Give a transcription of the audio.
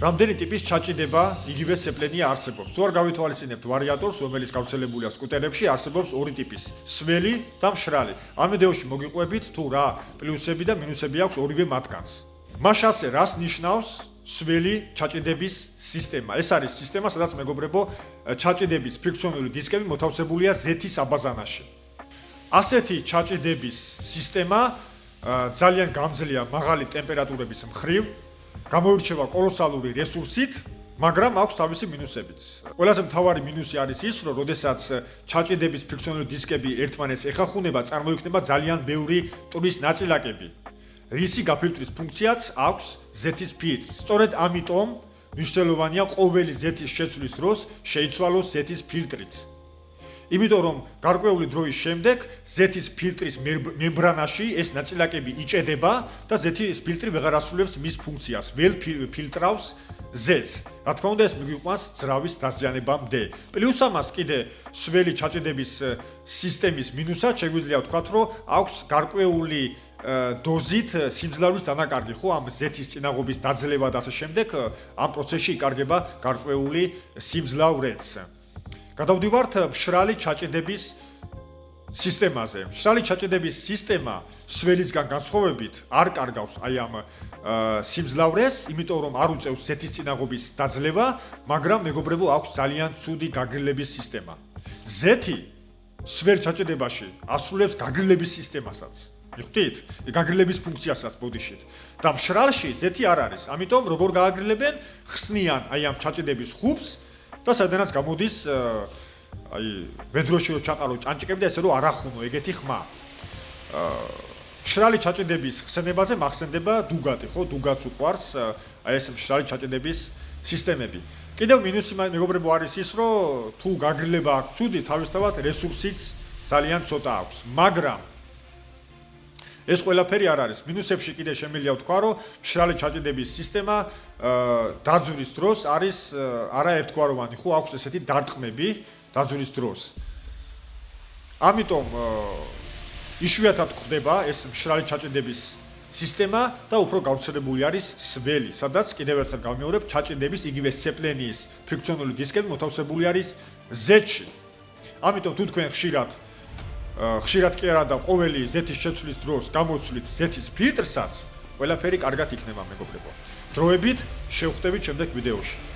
რამდენი ტიპის ჩაჭიდება იგივე სეპლენია არსებობს. თუ არ გავითვალისწინებთ ვარიატორს, რომელიც გავრცელებულია სკუტერებში, არსებობს ორი ტიპის: სველი და მშრალი. ამ ვიდეოში მოგიყვებით თუ რა პლუსები და მინუსები აქვს ორივე მათგანს. მას ასე რას ნიშნავს სველი ჩაჭიდების სისტემა? ეს არის სისტემა, სადაც მეგობრებო, ჩაჭიდების ფრიქციონული დისკები მოთავსებულია ზეთის აბაზანაში. ასეთი ჩაჭიდების სისტემა ძალიან გამძლეა მაღალი ტემპერატურების მხრივ, გამოირჩევა კოლოსალური რესურსით, მაგრამ აქვს თავისი მინუსებიც. ყველაზე მთავარი მინუსი არის ის, რომ როდესაც ჩაჭიდების ფრიქციონული დისკები ერთმანეთს ეხახუნება, წარმოიქმნება ძალიან ბევრი ტვრის ნაწილაკები, რისი გაფილტვის ფუნქციაც აქვს ზეთის ფილტრს. სწორედ ამიტომ მნიშვნელოვანია ყოველი ზეთის შეცვლის დროს შეიცვალოს ზეთის ფილტრიც. იმიტომ რომ გარკვეული დროის შემდეგ ზეთის ფილტრის მემბრანაში ეს ნაწილაკები იჭედება და ზეთის ფილტრი ვეღარ ასრულებს მის ფუნქციას, վել ფილტრავს ზეთს. რა თქმა უნდა, ეს მიგვიყვანს ძრავის დაზიანებამდე. პლუს ამას კიდე სველი ჩაჭიდების სისტემის მინუსად შეგვიძლია ვთქვათ, რომ აქვს გარკვეული დოზით სიმძლავრის დანაკარგი, ხო, ამ ზეთის წინაღობის დაძლევა და ასე შემდეგ, ამ პროცესში იკარგება გარკვეული სიმძლავრეც. გადავდივართ მშრალი ჩაჭიდების სისტემაზე. მშრალი ჩაჭიდების სისტემა სველისგან განსხვავებით არ კარგავს აი ამ სიმძლავრეს, იმიტომ რომ არ უწევს ზეთის წინაღობის დაძლევა, მაგრამ მეგობრებო, აქვს ძალიან ცუდი გაგრილების სისტემა. ზეთი სველ ჩაჭიდებაში ასრულებს გაგრილების სისტემასაც. მიხვდით? გაგრილების ფუნქციასაც ბოდიშით. და მშრალში ზეთი არ არის. ამიტომ როგორ გააგრილებენ? ხსნიან აი ამ ჩაჭიდების ხუბს და სადანაც გამოდის აი ვედროში რო ჩაყარო ჭანჭიკები და ესე რომ არ ახუნო ეგეთი ხმა. მშრალი ჩაჭიდების ხსენებაზე მახსენდება დუგატი, ხო? დუგატს უყვარს აი ეს მშრალი ჩაჭიდების სისტემები. კიდევ მინუსი მეგობრებო არის ის, რომ თუ გაგრილება აქვს ცუდი, თავისთავად რესურსიც ძალიან ცოტა აქვს, მაგრამ ეს ყველაფერი არ არის. მინუსებში კიდე შემიძლია ვთქვა, რომ მშრალი ჩაჭიდების სისტემა დაძვრის დროს არის არაერთგვაროვანი, ხო, აქვს ესეთი დარტყმები დაძვრის დროს. ამიტომ იშვიათად გვხდება ეს მშრალი ჩაჭიდების სისტემა და უფრო გავრცელებული არის სველი, სადაც კიდევ ერთხელ გავიმეორებ, ჩაჭიდების იგივე სეპლენიის ფრიქციონული დისკები მოთავსებული არის ზეთში. ამიტომ თუ თქვენ ხშირად კი არა და ყოველი ზეთის შეცვლის დროს გამოსვლით ზეთის ფილტრსაც, ყველაფერი კარგად იქნება მეგობრებო. დროებით შევხვდებით შემდეგ ვიდეოში.